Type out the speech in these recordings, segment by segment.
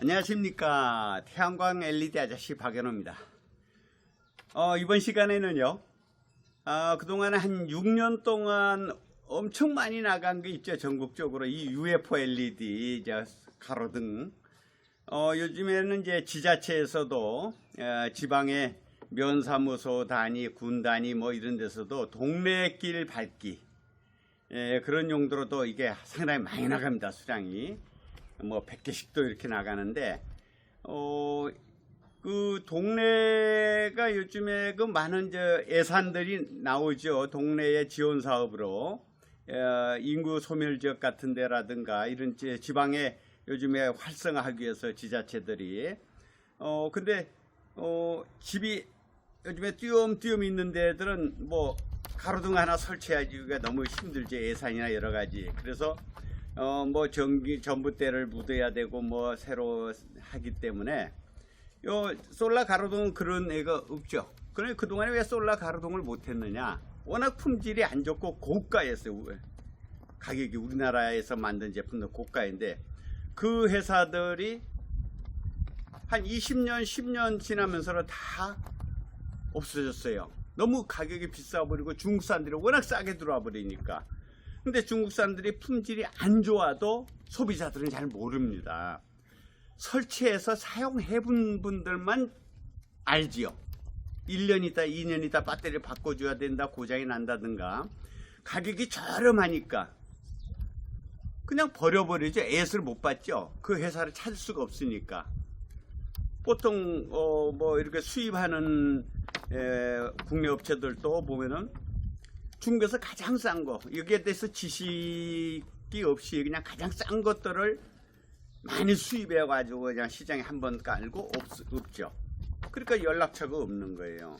안녕하십니까. 태양광 LED 아저씨 박연호입니다. 이번 시간에는요, 그동안 한 6년 동안 엄청 많이 나간 게 있죠. 전국적으로 이 UFO LED 이제 가로등. 요즘에는 이제 지자체에서도 지방의 면사무소 단위, 군 단위 뭐 이런 데서도 동네 길 밝기 그런 용도로도 이게 상당히 많이 나갑니다. 수량이 뭐 100개씩도 이렇게 나가는데 그 동네가 요즘에 그 많은 예산들이 나오죠. 동네의 지원 사업으로 인구 소멸 지역 같은 데라든가 이런 지방에 요즘에 활성화하기 위해서 지자체들이 근데 집이 요즘에 띄엄띄엄 있는 데들은 뭐 가로등 하나 설치하기가 너무 힘들지. 예산이나 여러 가지. 그래서 뭐 전봇대를 묻어야 되고 뭐 새로 하기 때문에 요 솔라 가로등은 그런 애가 없죠. 그런데 그동안에 왜 솔라 가로등을 못했느냐? 워낙 품질이 안 좋고 고가였어요. 가격이 우리나라에서 만든 제품도 고가인데 그 회사들이 한 20년 10년 지나면서 다 없어졌어요. 너무 가격이 비싸버리고 중국산들이 워낙 싸게 들어와 버리니까. 근데 중국산들이 품질이 안 좋아도 소비자들은 잘 모릅니다. 설치해서 사용해 본 분들만 알지요. 1년 있다 2년 있다 배터리를 바꿔줘야 된다, 고장이 난다든가. 가격이 저렴하니까 그냥 버려버리죠. 애를 못 받죠. 그 회사를 찾을 수가 없으니까. 보통 뭐 이렇게 수입하는 국내 업체들도 보면은 중국에서 가장 싼 거, 여기에 대해서 지식이 없이 그냥 가장 싼 것들을 많이 수입해 가지고 그냥 시장에 한번 깔고 없죠. 그러니까 연락처가 없는 거예요.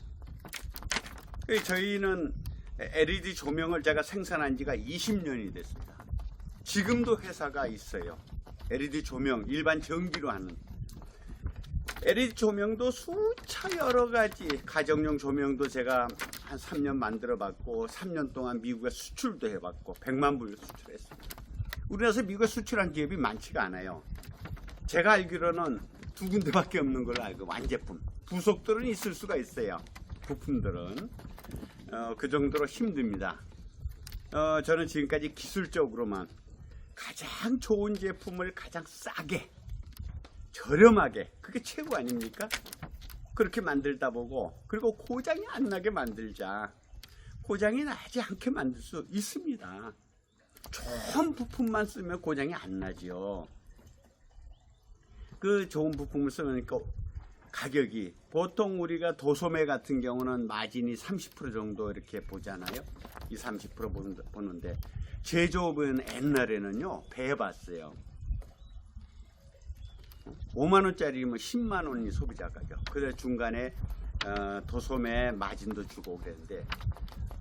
저희는 LED 조명을 제가 생산한 지가 20년이 됐습니다. 지금도 회사가 있어요. LED 조명, 일반 전기로 하는 LED 조명도 수차 여러 가지, 가정용 조명도 제가 한 3년 만들어 봤고 3년 동안 미국에 수출도 해봤고 100만 불 수출했습니다. 우리나라에서 미국에 수출한 기업이 많지가 않아요. 제가 알기로는 2군데밖에 없는 걸로 알고, 완제품. 부속들은 있을 수가 있어요. 부품들은 그 정도로 힘듭니다. 저는 지금까지 기술적으로만 가장 좋은 제품을 가장 싸게 저렴하게, 그게 최고 아닙니까? 그렇게 만들다 보고, 그리고 고장이 안 나게 만들자. 고장이 나지 않게 만들 수 있습니다. 좋은 부품만 쓰면 고장이 안 나지요. 그 좋은 부품을 쓰면 가격이, 보통 우리가 도소매 같은 경우는 마진이 30% 정도 이렇게 보잖아요. 30% 보는데 제조업은 옛날에는요 배 봤어요. 5만원짜리면 10만원이 소비자 가격. 그래서 중간에 도소매 마진도 주고 그랬는데,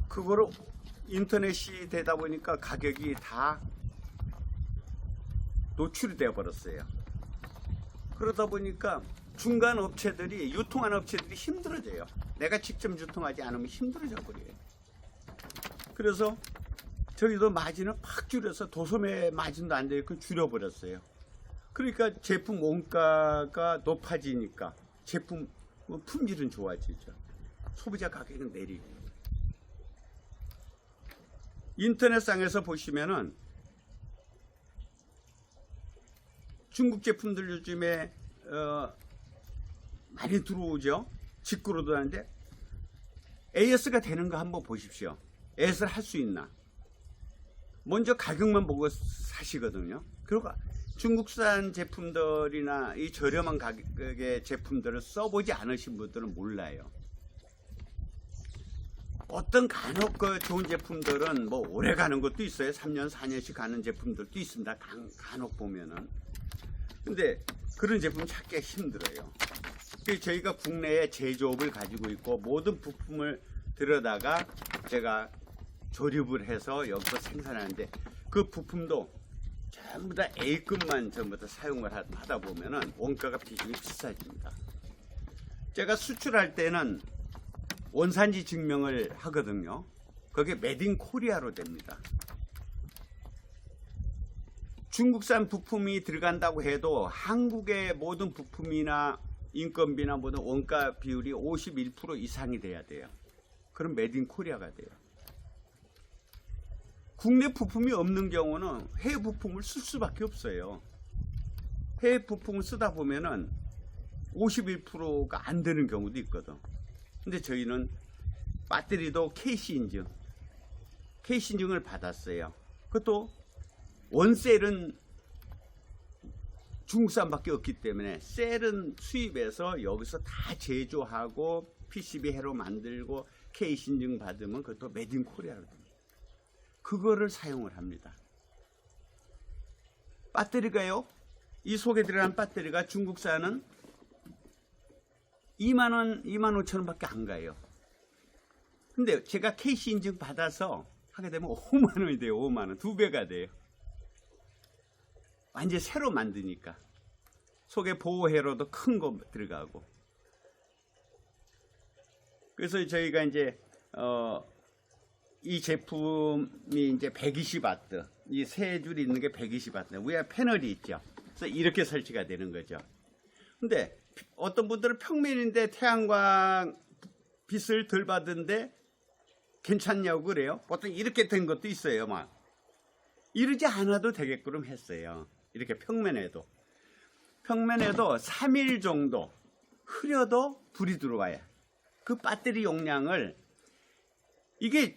그거를 인터넷이 되다 보니까 가격이 다 노출이 되어 버렸어요. 그러다 보니까 중간 업체들이, 유통하는 업체들이 힘들어져요. 내가 직접 유통하지 않으면 힘들어져 버려요. 그래서 저희도 마진을 팍 줄여서 도소매 마진도 안 되고 줄여버렸어요. 그러니까 제품 원가가 높아지니까 제품 품질은 좋아지죠. 소비자 가격은 내리고. 인터넷상에서 보시면은 중국 제품들 요즘에 많이 들어오죠. 직구로도 하는데 AS가 되는 거 한번 보십시오. AS를 할 수 있나. 먼저 가격만 보고 사시거든요. 그리고 중국산 제품들이나 이 저렴한 가격의 제품들을 써보지 않으신 분들은 몰라요. 어떤 간혹 좋은 제품들은 뭐 오래 가는 것도 있어요. 3년, 4년씩 가는 제품들도 있습니다. 간혹 보면은. 근데 그런 제품 찾기가 힘들어요. 저희가 국내에 제조업을 가지고 있고 모든 부품을 들여다가 제가 조립을 해서 여기서 생산하는데, 그 부품도 전부 다 A급만 전부 다 사용을 하다 보면은 원가가 비중이 비싸집니다. 제가 수출할 때는 원산지 증명을 하거든요. 그게 메드 인 코리아로 됩니다. 중국산 부품이 들어간다고 해도 한국의 모든 부품이나 인건비나 모든 원가 비율이 51% 이상이 돼야 돼요. 그럼 메드 인 코리아가 돼요. 국내 부품이 없는 경우는 해외 부품을 쓸 수밖에 없어요. 해외 부품을 쓰다 보면은 51%가 안 되는 경우도 있거든. 근데 저희는 배터리도 KC 인증을 받았어요. 그것도 원셀은 중국산밖에 없기 때문에 셀은 수입해서 여기서 다 제조하고 PCB 해로 만들고 KC 인증 받으면 그것도 메드 인 코리아거든요. 그거를 사용을 합니다. 배터리가요, 이 속에 들어간 배터리가 중국산은 2만원, 2만5천원 밖에 안 가요. 근데 제가 KC 인증 받아서 하게 되면 5만원이 돼요. 5만원. 2배가 돼요. 완전 새로 만드니까. 속에 보호회로도 큰 거 들어가고. 그래서 저희가 이제 이 제품이 이제 120W, 이 세 줄이 있는 게 120W, 위에 패널이 있죠. 그래서 이렇게 설치가 되는 거죠. 근데 어떤 분들은 평면인데 태양광 빛을 덜 받은데 괜찮냐고 그래요. 보통 이렇게 된 것도 있어요. 막 이러지 않아도 되게끔 했어요. 이렇게 평면에도 3일 정도 흐려도 불이 들어와요. 그 배터리 용량을, 이게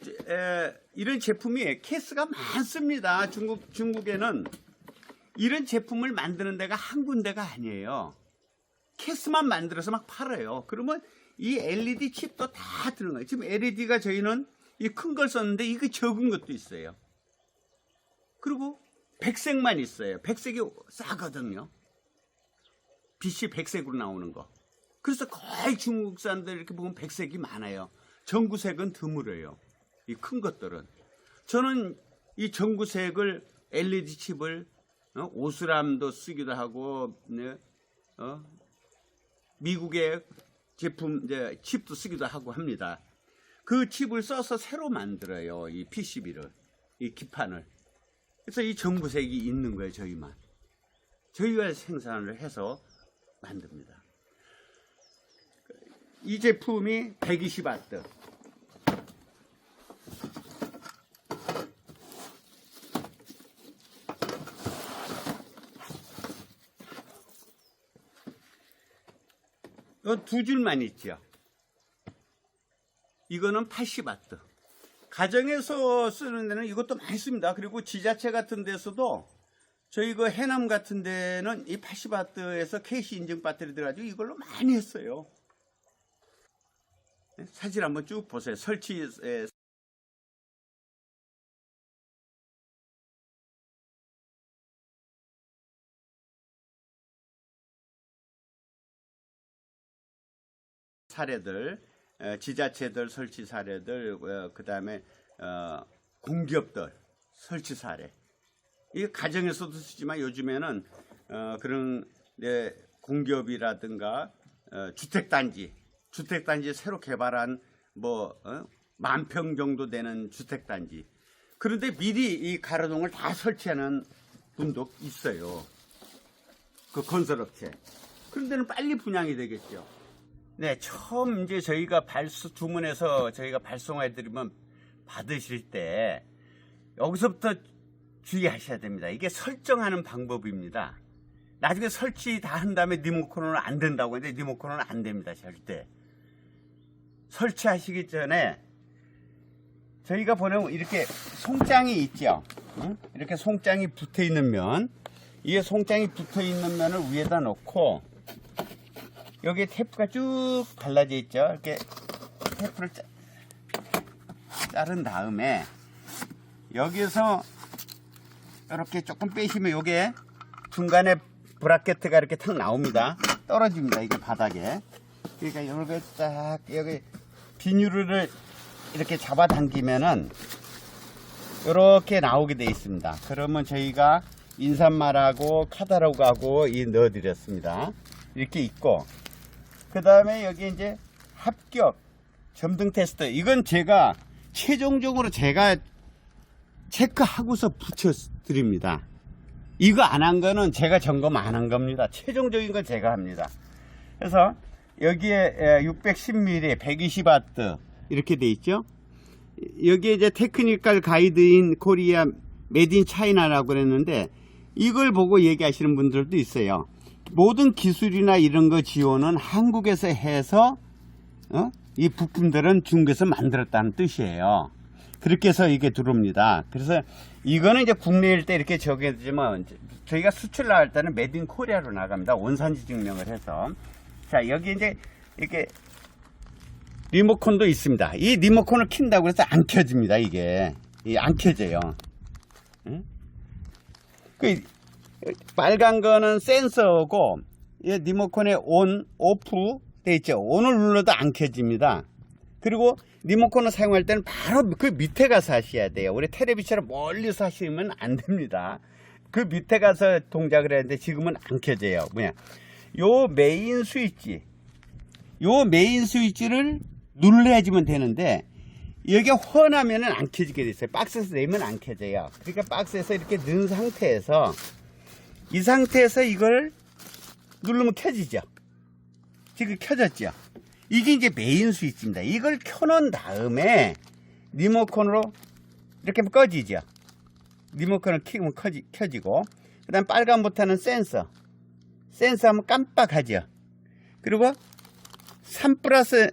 이런 제품이 케이스가 많습니다. 중국에는 이런 제품을 만드는 데가 한 군데가 아니에요. 케이스만 만들어서 막 팔아요. 그러면 이 LED 칩도 다 들어가요. 지금 LED가 저희는 이 큰 걸 썼는데 이거 적은 것도 있어요. 그리고 백색만 있어요. 백색이 싸거든요. 빛이 백색으로 나오는 거. 그래서 거의 중국산들 이렇게 보면 백색이 많아요. 전구색은 드물어요. 이 큰 것들은. 저는 이 전구색을 LED 칩을 오스람도 쓰기도 하고, 미국의 제품 이제 칩도 쓰기도 하고 합니다. 그 칩을 써서 새로 만들어요. 이 PCB를, 이 기판을. 그래서 이 전구색이 있는 거예요. 저희만. 저희가 생산을 해서 만듭니다. 이 제품이 120W. 두 줄만 있죠. 이거는 80W. 가정에서 쓰는 데는 이것도 많이 씁니다. 그리고 지자체 같은 데서도 저희 그 해남 같은 데는 이 80W에서 KC 인증 배터리 들어가지고 이걸로 많이 했어요. 사진 한번 쭉 보세요. 설치 사례들, 지자체들 설치 사례들, 그 다음에 공기업들 설치 사례. 이 가정에서도 쓰지만 요즘에는 그런 공기업이라든가 주택단지 새로 개발한 뭐 10,000평 정도 되는 주택단지. 그런데 미리 이 가로등을 다 설치하는 분도 있어요. 그 건설업체. 그런 데는 빨리 분양이 되겠죠. 네, 처음 이제 저희가 주문해서 저희가 발송해드리면 받으실 때 여기서부터 주의하셔야 됩니다. 이게 설정하는 방법입니다. 나중에 설치 다 한 다음에 리모컨은 안 된다고 했는데 리모컨은 안 됩니다. 절대. 설치하시기 전에 저희가 보내면 이렇게 송장이 있죠. 이렇게 송장이 붙어 있는 면, 이게 송장이 붙어 있는 면을 위에다 놓고 여기 테이프가 쭉 발라져 있죠. 이렇게 테이프를 자른 다음에 여기서 이렇게 조금 빼시면 요게 중간에 브라켓가 이렇게 탁 나옵니다. 떨어집니다. 이게 바닥에. 그러니까 요걸 딱 여기 비닐을 이렇게 잡아당기면은 이렇게 나오게 돼 있습니다. 그러면 저희가 인산말하고 카탈로그하고 넣어드렸습니다. 이렇게 있고, 그 다음에 여기 이제 합격 점등 테스트. 이건 제가 최종적으로 제가 체크하고서 붙여드립니다. 이거 안 한 거는 제가 점검 안 한 겁니다. 최종적인 건 제가 합니다. 그래서 여기에 610mm 120W 이렇게 돼 있죠. 여기에 이제 테크니컬 가이드인 코리아 메드 인 차이나라고 그랬는데, 이걸 보고 얘기하시는 분들도 있어요. 모든 기술이나 이런 거 지원은 한국에서 해서 이 부품들은 중국에서 만들었다는 뜻이에요. 그렇게 해서 이게 들어옵니다. 그래서 이거는 이제 국내일 때 이렇게 적용되지만, 저희가 수출 나갈 때는 메드 인 코리아로 나갑니다. 원산지 증명을 해서. 자, 여기 이제 이렇게 리모컨도 있습니다. 이 리모컨을 킨다고 해서 안 켜집니다. 이게 안 켜져요. 그 빨간 거는 센서고, 이 리모컨에 온, 오프 돼 있죠. 온을 눌러도 안 켜집니다. 그리고 리모컨을 사용할 때는 바로 그 밑에 가서 하셔야 돼요. 우리 텔레비처럼 멀리서 하시면 안 됩니다. 그 밑에 가서 동작을 해야 하는데 지금은 안 켜져요. 뭐냐, 요 메인 스위치를 눌러야지만 되는데, 여기가 훤하면은 안 켜지게 됐어요. 박스에서 내면 안 켜져요. 그러니까 박스에서 이렇게 넣은 상태에서, 이 상태에서 이걸 누르면 켜지죠. 지금 켜졌죠. 이게 이제 메인 스위치입니다. 이걸 켜놓은 다음에 리모컨으로 이렇게 하면 꺼지죠. 리모컨을 켜면 켜지고, 그 다음 빨간 버튼은 센서 하면 깜빡하죠. 그리고 3 플러스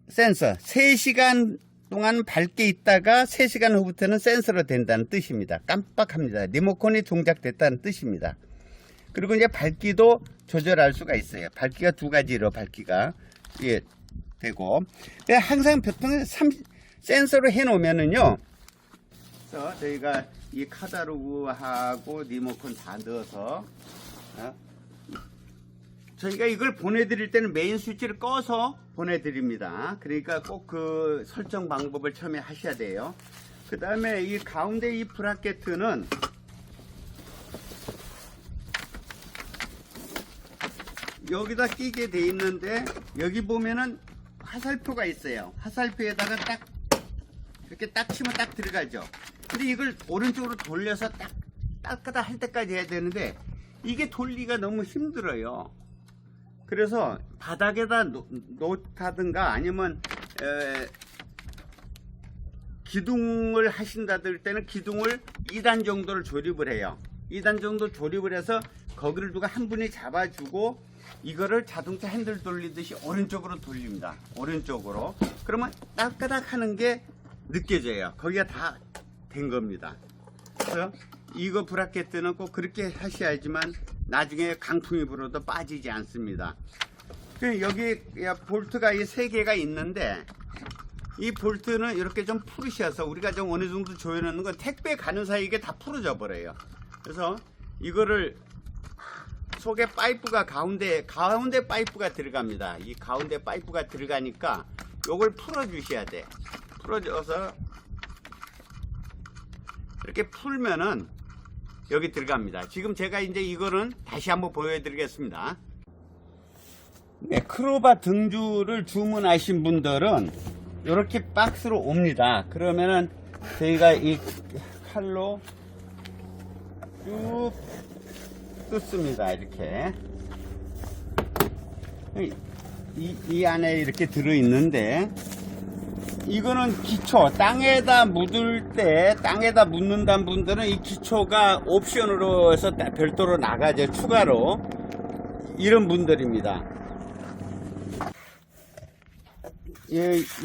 센서, 3시간 동안 밝게 있다가 3시간 후부터는 센서로 된다는 뜻입니다. 깜빡합니다. 리모컨이 동작됐다는 뜻입니다. 그리고 이제 밝기도 조절할 수가 있어요. 밝기가 두 가지로 밝기가 되고, 항상 보통 센서로 해 놓으면은요, 그래서 저희가 이 카다로그하고 리모컨 다 넣어서 저희가 이걸 보내드릴 때는 메인 스위치를 꺼서 보내드립니다. 그러니까 꼭 그 설정 방법을 처음에 하셔야 돼요. 그 다음에 이 가운데 이 브라켓은 여기다 끼게 돼 있는데, 여기 보면은 화살표가 있어요. 화살표에다가 딱 이렇게 딱 치면 딱 들어가죠. 근데 이걸 오른쪽으로 돌려서 딱까다 할 때까지 해야 되는데, 이게 돌리기가 너무 힘들어요. 그래서 바닥에다 놓다든가 아니면 기둥을 하신다들 때는 기둥을 2단 정도를 조립을 해요. 2단 정도 조립을 해서 거기를 누가 한 분이 잡아주고, 이거를 자동차 핸들 돌리듯이 오른쪽으로 돌립니다. 오른쪽으로. 그러면 따까닥 하는 게 느껴져요. 거기가 다 된 겁니다. 그래서 이거 브라켓은 꼭 그렇게 하셔야지만 나중에 강풍이 불어도 빠지지 않습니다. 여기 볼트가 이 3개가 있는데, 이 볼트는 이렇게 좀 풀으셔서, 우리가 좀 어느 정도 조여놓는 건 택배 가는 사이에 이게 다 풀어져 버려요. 그래서 이거를 속에 파이프가 가운데 파이프가 들어갑니다. 이 가운데 파이프가 들어가니까 요걸 풀어 주셔야 돼. 풀어줘서 이렇게 풀면은 여기 들어갑니다. 지금 제가 이제 이거는 다시 한번 보여드리겠습니다. 네, 크로바 등줄을 주문하신 분들은 이렇게 박스로 옵니다. 그러면은 저희가 이 칼로 쭉 뜯습니다. 이렇게 이 안에 이렇게 들어있는데, 이거는 기초, 땅에다 묻는다는 분들은 이 기초가 옵션으로 해서 별도로 나가죠. 추가로. 이런 분들입니다.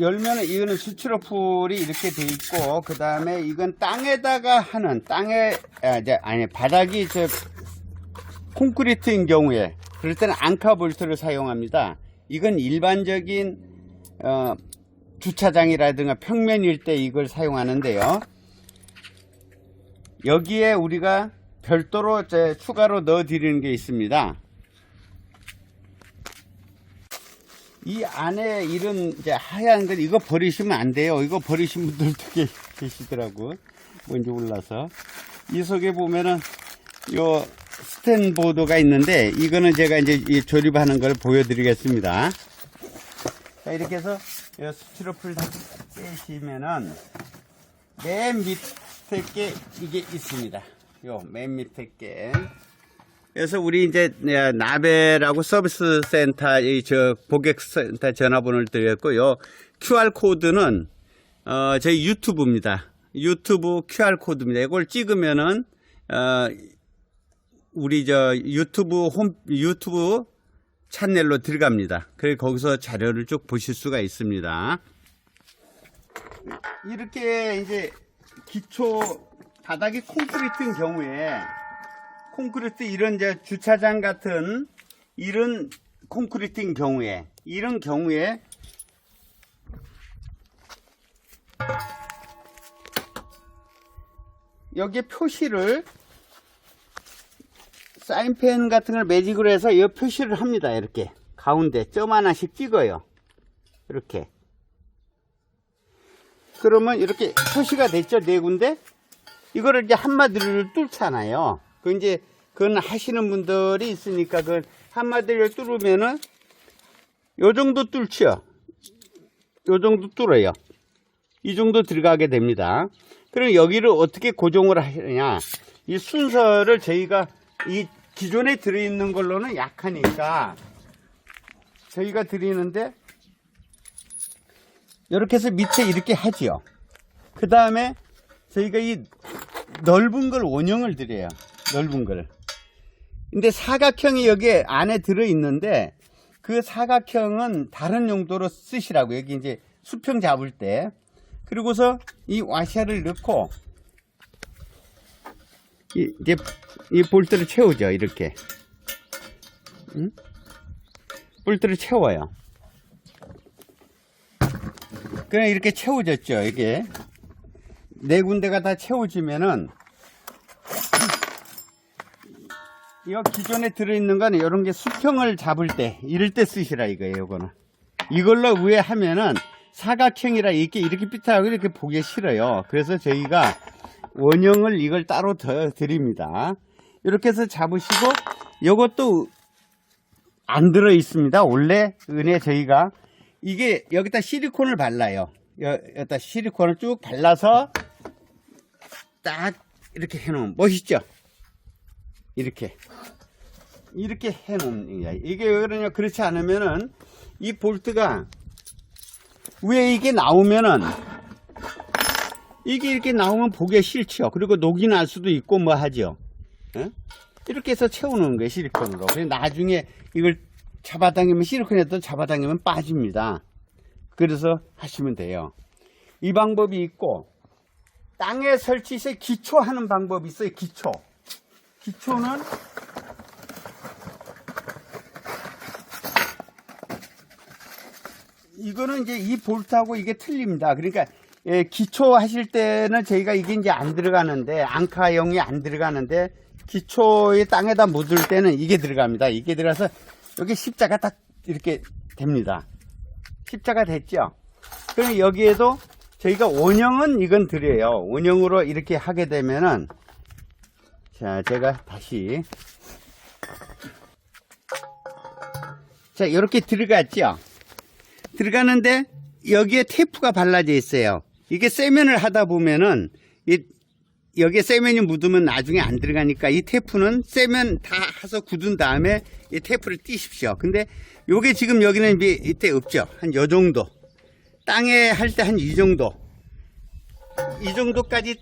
열면은 이거는 스티로폴이 이렇게 돼 있고, 그 다음에 이건 땅에다가 하는, 바닥이 콘크리트인 경우에, 그럴 때는 앙카 볼트를 사용합니다. 이건 일반적인 주차장이라든가 평면일 때 이걸 사용하는데요. 여기에 우리가 별도로 추가로 넣어 드리는 게 있습니다. 이 안에 이런 하얀 거, 이거 버리시면 안 돼요. 이거 버리신 분들도 계시더라고. 뭔지 몰라서. 이 속에 보면은 요 스탠보드가 있는데, 이거는 제가 이제 조립하는 걸 보여드리겠습니다. 자, 이렇게 해서 스티로폴 다 빼시면은 맨 밑에 게 이게 있습니다. 요 맨 밑에 게. 그래서 우리 이제 나벨하고 서비스 센터 저 고객센터 전화번호를 드렸고요. QR 코드는 저희 유튜브입니다. 유튜브 QR 코드입니다. 이걸 찍으면은 우리 저 유튜브 채널로 들어갑니다. 그래서 거기서 자료를 쭉 보실 수가 있습니다. 이렇게 이제 기초 바닥이 콘크리트인 경우에 콘크리트 이런 이제 주차장 같은 이런 콘크리트인 경우에 이런 경우에 여기에 표시를 사인펜 같은 걸 매직으로 해서 이 표시를 합니다. 이렇게 가운데 점 하나씩 찍어요. 이렇게 그러면 이렇게 표시가 됐죠. 네 군데. 이거를 이제 한마디로 뚫잖아요. 그 이제 그건 하시는 분들이 있으니까 그 한마디로 뚫으면은 요 정도 뚫죠. 요 정도 뚫어요. 이 정도 들어가게 됩니다. 그럼 여기를 어떻게 고정을 하느냐? 이 순서를 저희가 이 기존에 들어있는 걸로는 약하니까 저희가 드리는데 이렇게 해서 밑에 이렇게 하지요. 그 다음에 저희가 이 넓은 걸 원형을 드려요. 넓은 걸. 근데 사각형이 여기 안에 들어있는데 그 사각형은 다른 용도로 쓰시라고. 여기 이제 수평 잡을 때. 그리고서 이 와샤를 넣고 이제 이 볼트를 채우죠. 이렇게. 응? 볼트를 채워요. 그냥 이렇게 채워졌죠. 이게 네 군데가 다 채워지면은 이 기존에 들어있는 거는 이런 게 수평을 잡을 때 이럴 때 쓰시라 이거예요. 이거는 이걸로 위에 하면은 사각형이라 이렇게 삐뚤하고 이렇게 보기 싫어요. 그래서 저희가 원형을 이걸 따로 더 드립니다. 이렇게 해서 잡으시고 이것도 안 들어 있습니다. 원래 은혜 저희가 이게 여기다 실리콘을 발라요. 여기다 실리콘을 쭉 발라서 딱 이렇게 해놓으면 멋있죠. 이렇게 해놓은 거야. 이게 왜 그러냐? 그렇지 않으면은 이 볼트가 위에 이게 나오면은 이게 이렇게 나오면 보기 싫죠. 그리고 녹이 날 수도 있고 뭐 하죠. 에? 이렇게 해서 채우는 거예요. 실리콘으로. 그래서 나중에 이걸 잡아당기면 실리콘에도 잡아당기면 빠집니다. 그래서 하시면 돼요. 이 방법이 있고 땅에 설치해서 기초하는 방법이 있어요. 기초는 이거는 이제 이 볼트하고 이게 틀립니다. 그러니까 기초 하실 때는 저희가 이게 이제 안 들어가는데 앙카형이 안 들어가는데 기초에 땅에다 묻을 때는 이게 들어갑니다. 이게 들어가서 여기 십자가 딱 이렇게 됩니다. 십자가 됐죠. 그럼 여기에도 저희가 원형은 이건 드려요. 원형으로 이렇게 하게 되면은 자 제가 다시 자 이렇게 들어갔죠. 들어가는데 여기에 테이프가 발라져 있어요. 이게 세면을 하다 보면은 여기에 세면이 묻으면 나중에 안 들어가니까 이 테이프는 세면 다 해서 굳은 다음에 이 테이프를 띄십시오. 근데 요게 지금 여기는 이때 없죠. 한 요 정도. 땅에 할 때 한 이 정도. 이 정도까지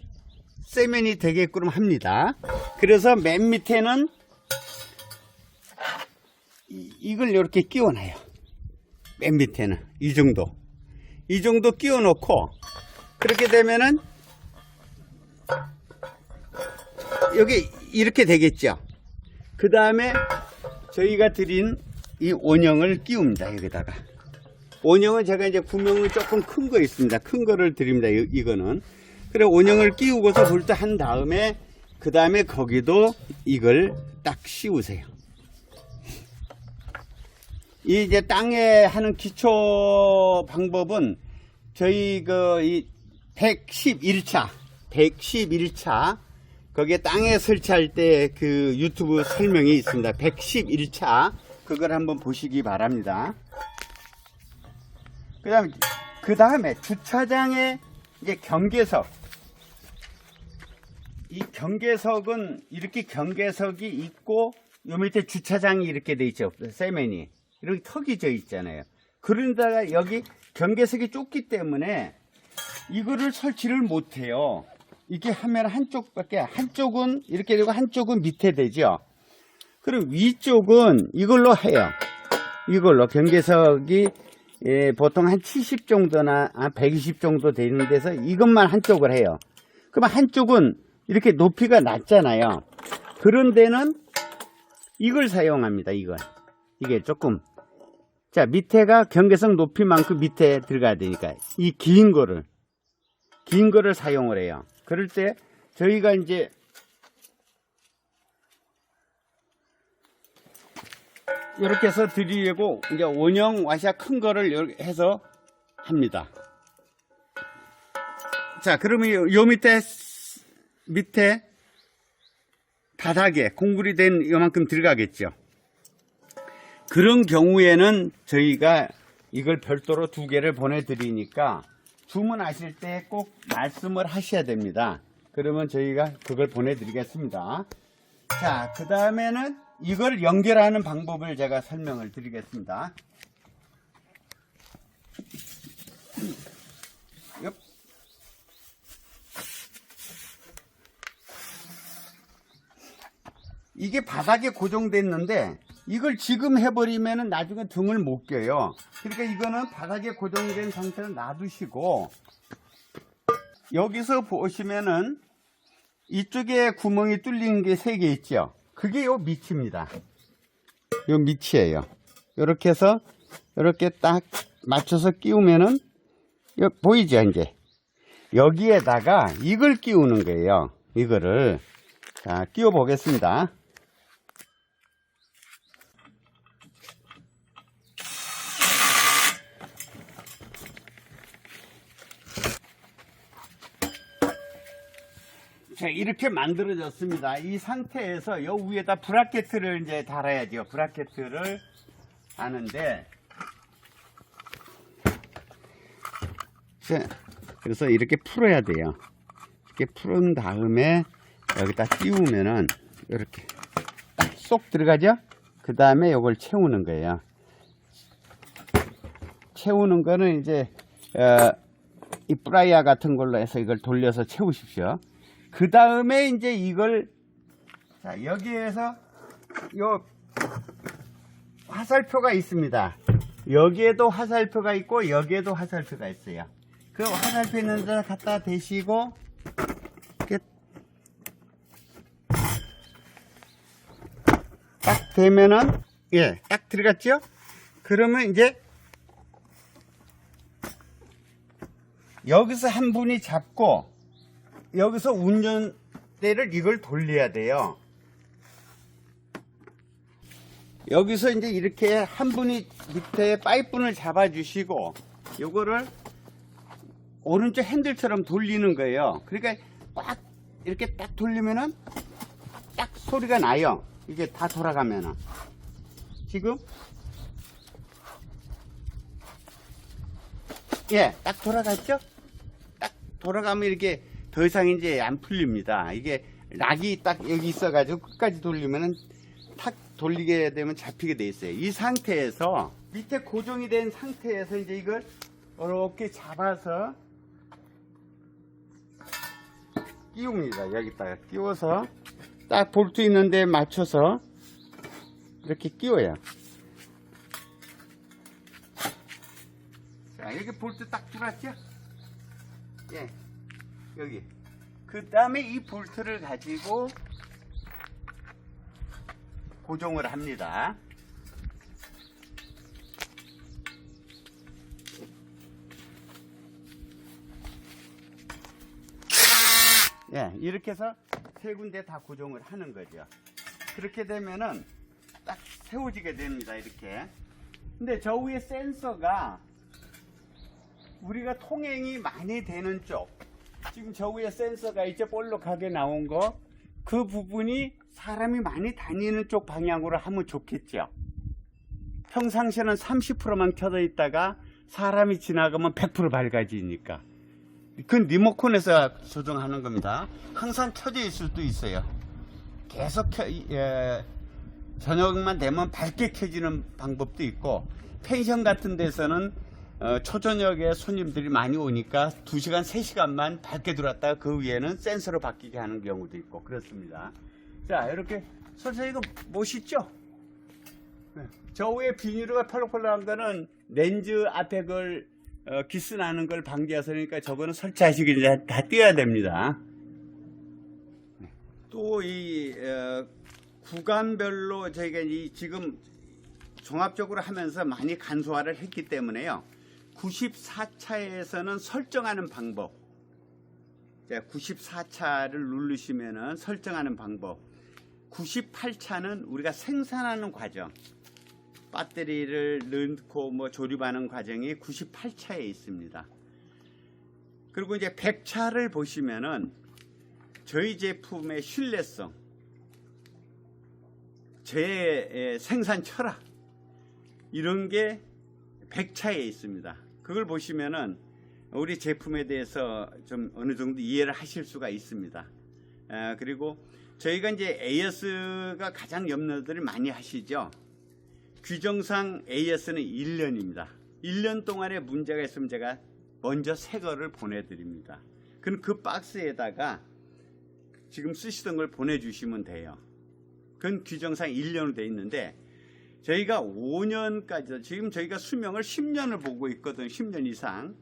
세면이 되게끔 합니다. 그래서 맨 밑에는 이걸 이렇게 끼워놔요. 맨 밑에는 이 정도 끼워 놓고 그렇게 되면은 여기 이렇게 되겠죠. 그 다음에 저희가 드린 이 원형을 끼웁니다. 여기다가 원형은 제가 이제 구멍이 조금 큰 거 있습니다. 큰 거를 드립니다. 이거는 그래 원형을 끼우고서 볼트 한 다음에 그 다음에 거기도 이걸 딱 씌우세요. 이 이제 땅에 하는 기초 방법은 저희 이 111차 거기에 땅에 설치할 때 그 유튜브 설명이 있습니다. 111차 그걸 한번 보시기 바랍니다. 그 다음에 주차장에 이제 경계석 이 경계석은 이렇게 경계석이 있고 요 밑에 주차장이 이렇게 돼 있죠. 세면이 이렇게 턱이 져 있잖아요. 그런데다가 여기 경계석이 좁기 때문에 이거를 설치를 못 해요. 이렇게 하면 한쪽밖에, 한쪽은 이렇게 되고 한쪽은 밑에 되죠. 그럼 위쪽은 이걸로 해요. 이걸로 경계석이 보통 한 70 정도나 120 정도 되는 데서 이것만 한쪽을 해요. 그럼 한쪽은 이렇게 높이가 낮잖아요. 그런 데는 이걸 사용합니다. 이게 조금, 자, 밑에가 경계석 높이만큼 밑에 들어가야 되니까 이 긴 거를 사용을 해요. 그럴 때 저희가 이제 이렇게 해서 드리려고 이제 원형 와샤 큰 거를 이렇게 해서 합니다. 자, 그러면 요 밑에 바닥에 공굴이 된 요만큼 들어가겠죠. 그런 경우에는 저희가 이걸 별도로 2개를 보내드리니까 주문하실 때 꼭 말씀을 하셔야 됩니다. 그러면 저희가 그걸 보내드리겠습니다. 자, 그 다음에는 이걸 연결하는 방법을 제가 설명을 드리겠습니다. 이게 바닥에 고정됐는데 이걸 지금 해버리면 나중에 등을 못 껴요. 그러니까 이거는 바닥에 고정된 상태로 놔두시고, 여기서 보시면은 이쪽에 구멍이 뚫린 게 3개 있죠. 그게 요 밑입니다. 요 밑이에요. 이렇게 해서 이렇게 딱 맞춰서 끼우면은 보이죠, 이제. 여기에다가 이걸 끼우는 거예요. 이거를. 자, 끼워 보겠습니다. 자, 이렇게 만들어졌습니다. 이 상태에서 요 위에다 브라켓을 이제 달아야죠. 브라켓을 하는데, 자, 그래서 이렇게 풀어야 돼요. 이렇게 풀은 다음에 여기다 띄우면은 이렇게 딱 쏙 들어가죠. 그 다음에 요걸 채우는 거예요. 채우는 거는 이제 이 프라이어 같은 걸로 해서 이걸 돌려서 채우십시오. 그 다음에 이제 이걸, 자, 여기에서 요 화살표가 있습니다. 여기에도 화살표가 있고 여기에도 화살표가 있어요. 그 화살표 있는 데다 갖다 대시고 이렇게 딱 대면은, 예, 딱 들어갔죠? 그러면 이제 여기서 한 분이 잡고 여기서 운전대를 이걸 돌려야 돼요. 여기서 이제 이렇게 한 분이 밑에 파이프를 잡아주시고 요거를 오른쪽 핸들처럼 돌리는 거예요. 그러니까 꽉 이렇게 딱 돌리면은 딱 소리가 나요. 이게 다 돌아가면은. 지금 예, 딱 돌아갔죠? 딱 돌아가면 이렇게 더 이상 이제 안 풀립니다. 이게 락이 딱 여기 있어가지고 끝까지 돌리면은 탁 돌리게 되면 잡히게 돼 있어요. 이 상태에서 밑에 고정이 된 상태에서 이제 이걸 이렇게 잡아서 끼웁니다. 여기다가 끼워서 딱 볼트 있는 데 맞춰서 이렇게 끼워요. 자, 여기 볼트 딱 들어왔죠? 예, 여기. 그 다음에 이 볼트를 가지고 고정을 합니다. 예, 이렇게 해서 3군데 다 고정을 하는 거죠. 그렇게 되면은 딱 세워지게 됩니다. 이렇게. 근데 저 위에 센서가 우리가 통행이 많이 되는 쪽, 지금 저 위에 센서가 있죠. 볼록하게 나온 거, 그 부분이 사람이 많이 다니는 쪽 방향으로 하면 좋겠죠. 평상시에는 30%만 켜져 있다가 사람이 지나가면 100% 밝아지니까. 그 리모컨에서 조정하는 겁니다. 항상 켜져 있을 수도 있어요. 계속 저녁만 되면 밝게 켜지는 방법도 있고, 펜션 같은 데서는 초저녁에 손님들이 많이 오니까 2시간, 3시간만 밝게 들어왔다가 그 위에는 센서로 바뀌게 하는 경우도 있고 그렇습니다. 자, 이렇게 선생님 이거 멋있죠? 저 위에 비닐가 펄럭펄럭한 거는 렌즈 앞에 걸 기스 나는 걸 방지해서, 그러니까 저거는 설치하시기 전에 다 띄어야 됩니다. 또 이 구간별로 저희가 지금 종합적으로 하면서 많이 간소화를 했기 때문에요. 94차에서는 설정하는 방법, 94차를 누르시면은 설정하는 방법, 98차는 우리가 생산하는 과정, 배터리를 넣고 뭐 조립하는 과정이 98차에 있습니다. 그리고 이제 100차를 보시면은 저희 제품의 신뢰성, 제 생산 철학, 이런 게 100차에 있습니다. 그걸 보시면은 우리 제품에 대해서 좀 어느 정도 이해를 하실 수가 있습니다. 그리고 저희가 이제 AS가 가장 염려들을 많이 하시죠. 규정상 AS는 1년입니다. 1년 동안에 문제가 있으면 제가 먼저 새 거를 보내드립니다. 그럼 그 박스에다가 지금 쓰시던 걸 보내주시면 돼요. 그건 규정상 1년으로 되어 있는데, 저희가 5년까지, 지금 저희가 수명을 10년을 보고 있거든요. 10년 이상.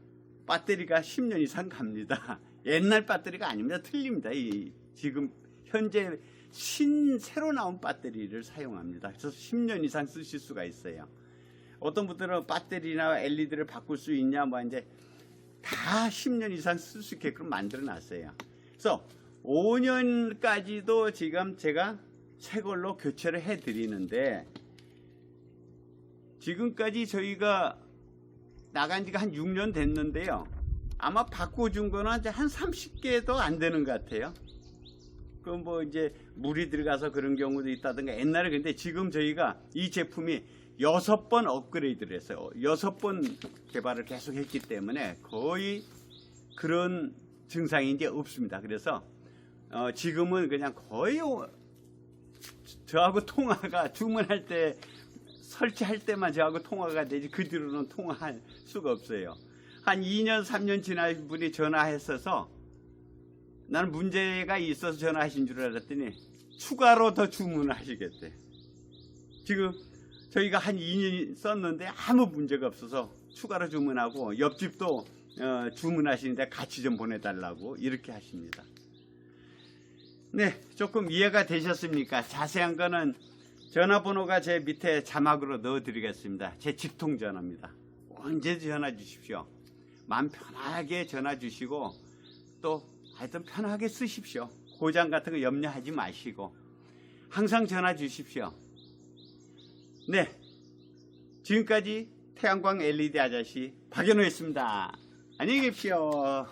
배터리가 10년 이상 갑니다. 옛날 배터리가 아닙니다. 틀립니다. 지금 현재 새로 나온 배터리를 사용합니다. 그래서 10년 이상 쓰실 수가 있어요. 어떤 분들은 배터리나 LED를 바꿀 수 있냐, 뭐 이제 다 10년 이상 쓸 수 있게끔 만들어 놨어요. 그래서 5년까지도 지금 제가 새 걸로 교체를 해 드리는데, 지금까지 저희가 나간 지가 한 6년 됐는데요. 아마 바꿔준 거는 한 30개도 안 되는 것 같아요. 그럼 뭐 이제 물이 들어가서 그런 경우도 있다든가, 옛날에. 근데 지금 저희가 이 제품이 6번 업그레이드를 했어요. 6번 개발을 계속 했기 때문에 거의 그런 증상이 이제 없습니다. 그래서 지금은 그냥 거의 저하고 통화가, 주문할 때 설치할 때만 저하고 통화가 되지 그 뒤로는 통화할 수가 없어요. 한 2년 3년 지난 분이 전화했어서 나는 문제가 있어서 전화하신 줄 알았더니 추가로 더 주문을 하시겠대. 지금 저희가 한 2년 썼는데 아무 문제가 없어서 추가로 주문하고, 옆집도 주문하시는데 같이 좀 보내달라고 이렇게 하십니다. 네, 조금 이해가 되셨습니까? 자세한 거는 전화번호가 제 밑에 자막으로 넣어드리겠습니다. 제 직통 전화입니다. 언제든 전화 주십시오. 마음 편하게 전화 주시고, 또 하여튼 편하게 쓰십시오. 고장 같은 거 염려하지 마시고 항상 전화 주십시오. 네, 지금까지 태양광 LED 아저씨 박연호였습니다. 안녕히 계십시오.